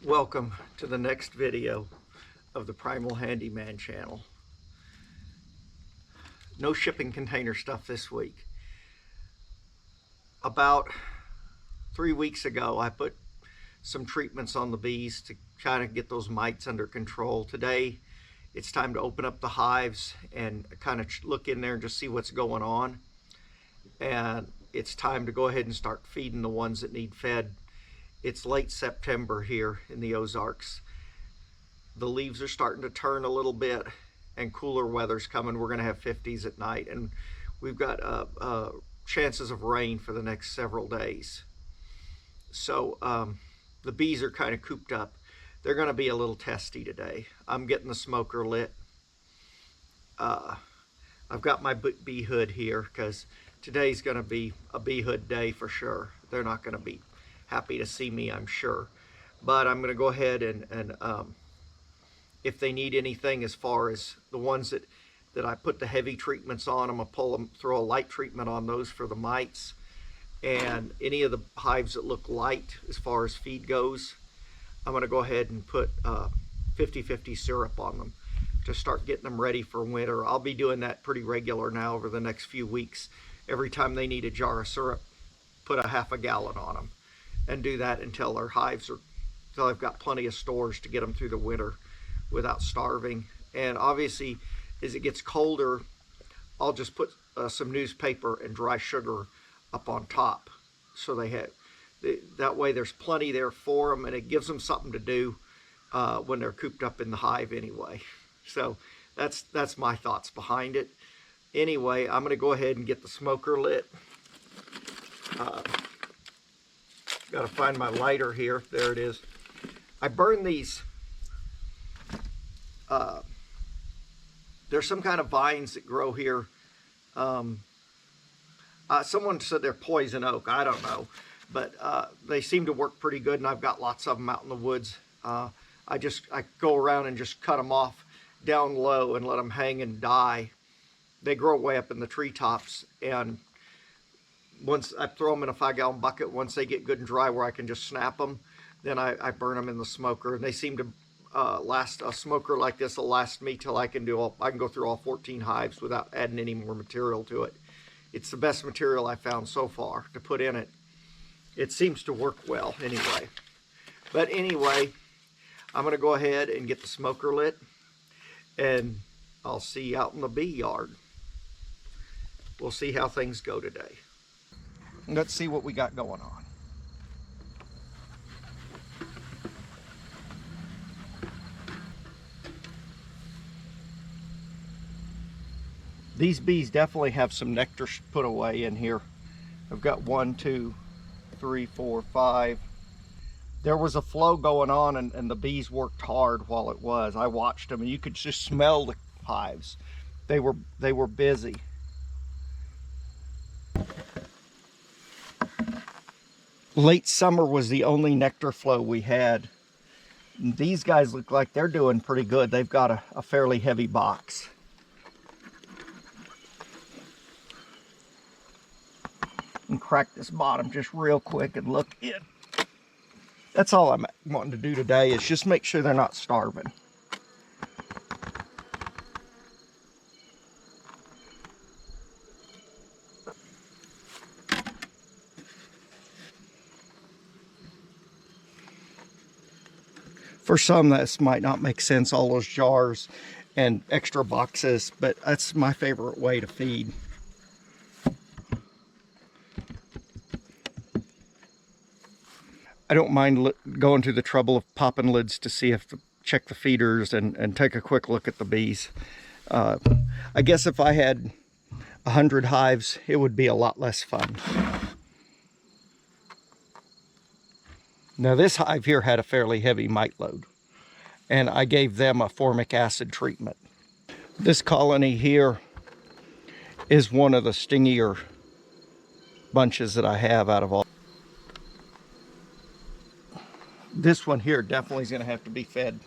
Welcome to the next video of the Primal Handyman channel. No shipping container stuff this week. About 3 weeks ago, I put some treatments on the bees to kind of get those mites under control. Today, it's time to open up the hives and kind of look in there and just see what's going on. And it's time to go ahead and start feeding the ones that need fed. It's late September here in the Ozarks. The leaves are starting to turn a little bit and cooler weather's coming. We're going to have 50s at night, and we've got chances of rain for the next several days. So the bees are kind of cooped up. They're going to be a little testy today. I'm getting the smoker lit. I've got my bee hood here because today's going to be a bee hood day for sure. They're not going to be happy to see me, I'm sure. But I'm going to go ahead and if they need anything as far as the ones that I put the heavy treatments on, I'm going to pull them, throw a light treatment on those for the mites. And any of the hives that look light as far as feed goes, I'm going to go ahead and put 50/50 syrup on them to start getting them ready for winter. I'll be doing that pretty regular now over the next few weeks. Every time they need a jar of syrup, put a half a gallon on them, and do that until their hives are, until I've got plenty of stores to get them through the winter without starving. And obviously, as it gets colder, I'll just put some newspaper and dry sugar up on top, so they have that way there's plenty there for them, and it gives them something to do when they're cooped up in the hive anyway. So that's my thoughts behind it. Anyway, I'm going to go ahead and get the smoker lit. Got to find my lighter here. There it is. I burn these. There's some kind of vines that grow here. Someone said they're poison oak. I don't know. But they seem to work pretty good, and I've got lots of them out in the woods. I go around and just cut them off down low and let them hang and die. They grow way up in the treetops, and once I throw them in a 5-gallon bucket, once they get good and dry where I can just snap them, then I burn them in the smoker. And they seem to last. A smoker like this will last me till I can go through all 14 hives without adding any more material to it. It's the best material I found so far to put in it. It seems to work well anyway. But anyway, I'm going to go ahead and get the smoker lit, and I'll see you out in the bee yard. We'll see how things go today. Let's see what we got going on. These bees definitely have some nectar put away in here. I've got 1, 2, 3, 4, 5. There was a flow going on, and the bees worked hard while it was. I watched them, and you could just smell the hives. They were busy. Late summer was the only nectar flow we had. And these guys look like they're doing pretty good. They've got a fairly heavy box. And crack this bottom just real quick and look in. That's all I'm wanting to do today, is just make sure they're not starving. For some, this might not make sense, all those jars and extra boxes, but that's my favorite way to feed. I don't mind going through the trouble of popping lids to see if check the feeders and take a quick look at the bees. I guess if I had 100 hives, it would be a lot less fun. Now this hive here had a fairly heavy mite load, and I gave them a formic acid treatment. This colony here is one of the stingier bunches that I have out of all. This one here definitely is going to have to be fed.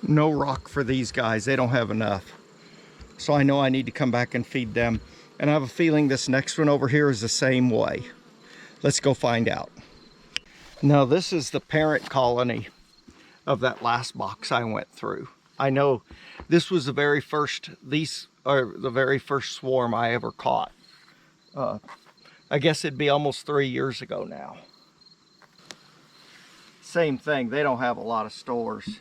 No rock for these guys. They don't have enough. So I know I need to come back and feed them. And I have a feeling this next one over here is the same way. Let's go find out. Now this is the parent colony of that last box I went through. I know this was the very first, these are the very first swarm I ever caught. I guess it'd be almost 3 years ago now. Same thing, they don't have a lot of stores.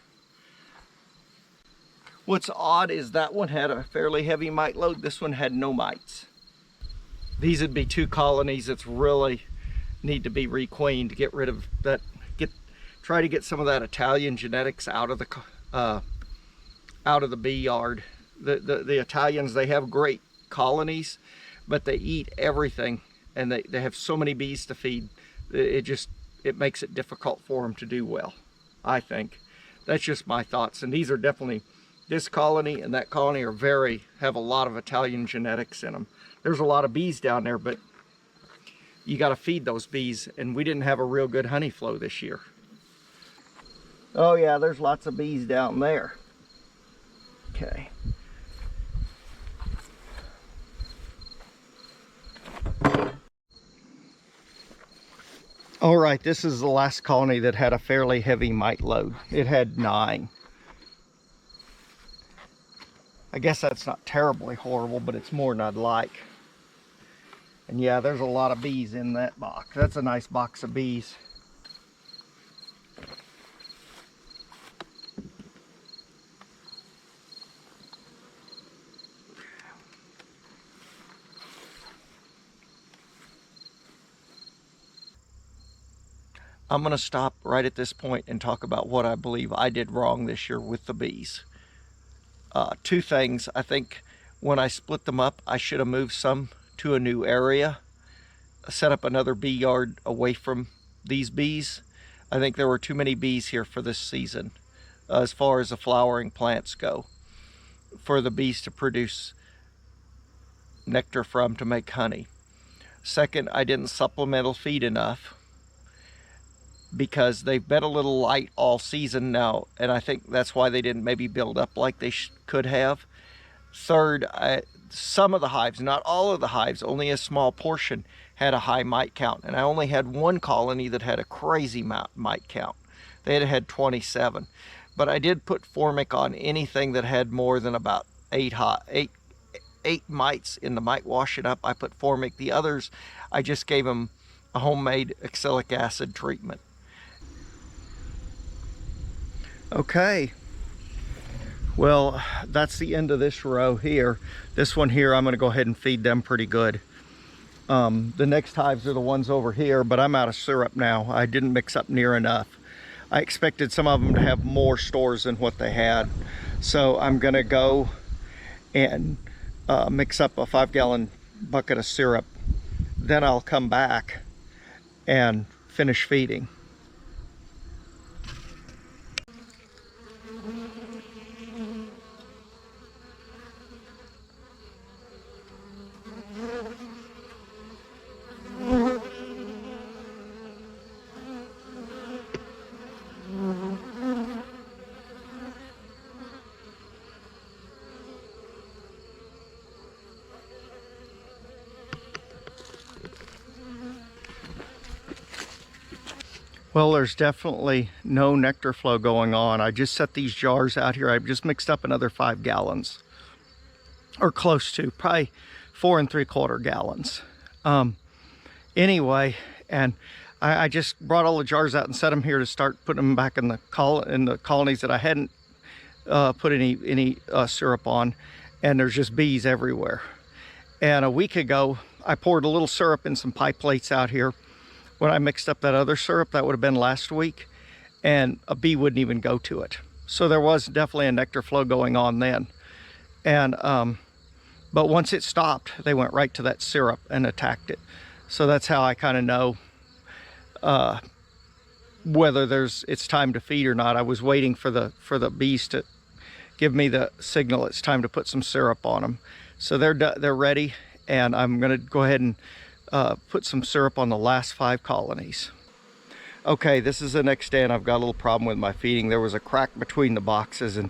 What's odd is that one had a fairly heavy mite load. This one had no mites. These would be 2 colonies that's really need to be requeened to get rid of that, try to get some of that Italian genetics out of the bee yard. The Italians, they have great colonies, but they eat everything, and they have so many bees to feed. It makes it difficult for them to do well, I think. That's just my thoughts. And these are definitely, this colony and that colony have a lot of Italian genetics in them. There's a lot of bees down there, but you got to feed those bees, and we didn't have a real good honey flow this year. Oh yeah, there's lots of bees down there. Okay. All right, this is the last colony that had a fairly heavy mite load. It had 9. I guess that's not terribly horrible, but it's more than I'd like. And yeah, there's a lot of bees in that box. That's a nice box of bees. I'm going to stop right at this point and talk about what I believe I did wrong this year with the bees. 2 things. I think when I split them up, I should have moved some to a new area, set up another bee yard away from these bees. I think there were too many bees here for this season, as far as the flowering plants go, for the bees to produce nectar from to make honey. Second, I didn't supplemental feed enough, because they've been a little light all season now, and I think that's why they didn't maybe build up like they could have. Third, some of the hives, not all of the hives, only a small portion had a high mite count, and I only had 1 colony that had a crazy mite count. They had 27, but I did put Formic on anything that had more than about 8 mites in the mite washing up. I put Formic. The others, I just gave them a homemade oxalic acid treatment. Okay, well, that's the end of this row here. This one here, I'm going to go ahead and feed them pretty good. The next hives are the ones over here, but I'm out of syrup now. I didn't mix up near enough. I expected some of them to have more stores than what they had. So I'm going to go and mix up a 5-gallon bucket of syrup. Then I'll come back and finish feeding. Well, there's definitely no nectar flow going on. I just set these jars out here. I've just mixed up another 5 gallons, or close to, probably 4 3/4 gallons. Anyway, and I just brought all the jars out and set them here to start putting them back in the colonies that I hadn't put any syrup on, and there's just bees everywhere. And a week ago, I poured a little syrup in some pie plates out here. When I mixed up that other syrup, that would have been last week, and a bee wouldn't even go to it. So there was definitely a nectar flow going on then. And but once it stopped, they went right to that syrup and attacked it. So that's how I kind of know whether it's time to feed or not. I was waiting for the bees to give me the signal it's time to put some syrup on them. So they're ready, and I'm going to go ahead and put some syrup on the last 5 colonies. Okay, this is the next day, and I've got a little problem with my feeding. There was a crack between the boxes, and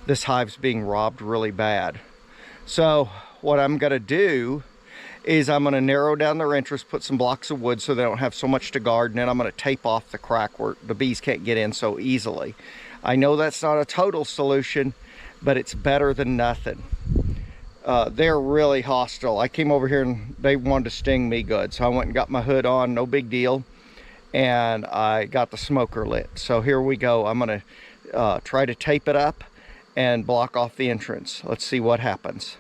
this hive's being robbed really bad. So what I'm going to do is I'm going to narrow down their entrance, put some blocks of wood so they don't have so much to guard, and then I'm going to tape off the crack where the bees can't get in so easily. I know that's not a total solution, but it's better than nothing. They're really hostile. I came over here and they wanted to sting me good, so I went and got my hood on, no big deal, and I got the smoker lit. So here we go. I'm going to try to tape it up and block off the entrance. Let's see what happens.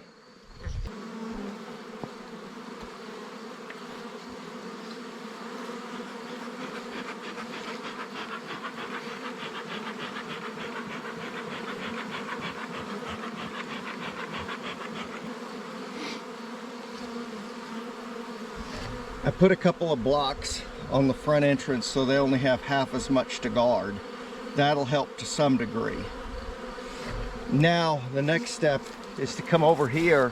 I put a couple of blocks on the front entrance so they only have half as much to guard. That'll help to some degree. Now the next step is to come over here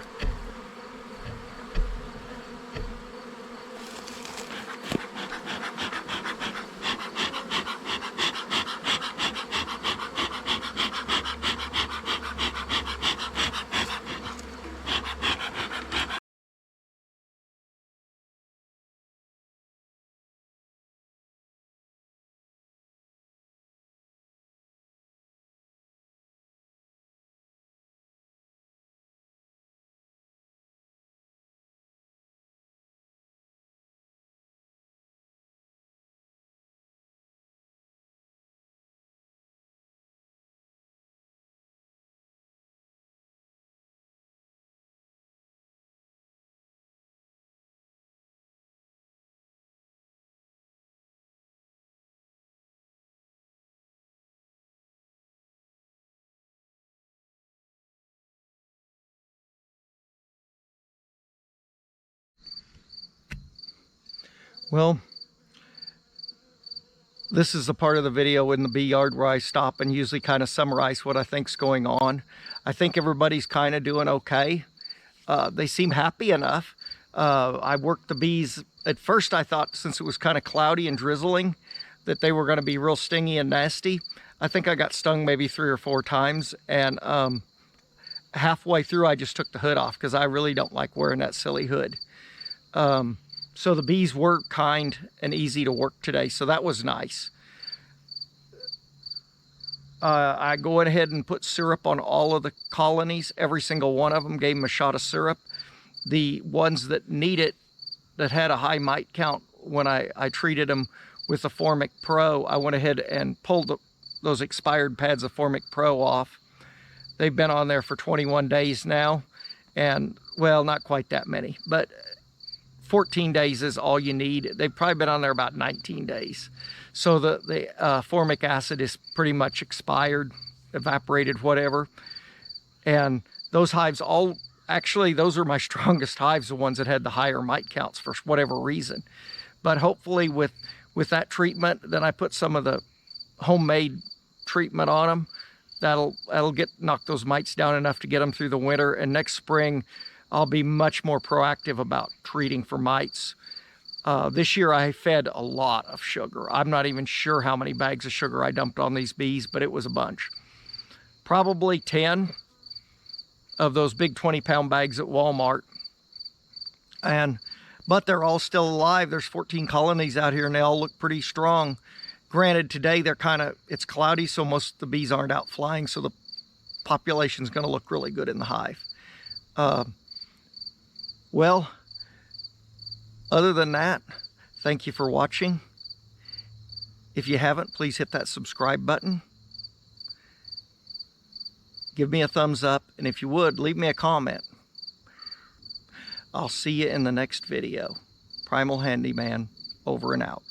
Well, this is the part of the video in the bee yard where I stop and usually kind of summarize what I think's going on. I think everybody's kind of doing okay. They seem happy enough. I worked the bees. At first I thought, since it was kind of cloudy and drizzling, that they were going to be real stingy and nasty. I think I got stung maybe 3 or 4 times, and halfway through I just took the hood off because I really don't like wearing that silly hood. So the bees were kind and easy to work today, so that was nice. I go ahead and put syrup on all of the colonies, every single one of them, gave them a shot of syrup. The ones that need it, that had a high mite count, when I treated them with the Formic Pro, I went ahead and pulled those expired pads of Formic Pro off. They've been on there for 21 days now, and, well, not quite that many, but 14 days is all you need. They've probably been on there about 19 days. So the formic acid is pretty much expired, evaporated, whatever. And those hives actually, those are my strongest hives, the ones that had the higher mite counts for whatever reason. But hopefully with that treatment, then I put some of the homemade treatment on them. That'll knock those mites down enough to get them through the winter. And next spring, I'll be much more proactive about treating for mites. This year I fed a lot of sugar. I'm not even sure how many bags of sugar I dumped on these bees, but it was a bunch. Probably 10 of those big 20-pound bags at Walmart. But they're all still alive. There's 14 colonies out here and they all look pretty strong. Granted, today it's cloudy, so most of the bees aren't out flying, so the population's gonna look really good in the hive. Well, other than that, thank you for watching. If you haven't, please hit that subscribe button. Give me a thumbs up, and if you would, leave me a comment. I'll see you in the next video. Primal Handyman, over and out.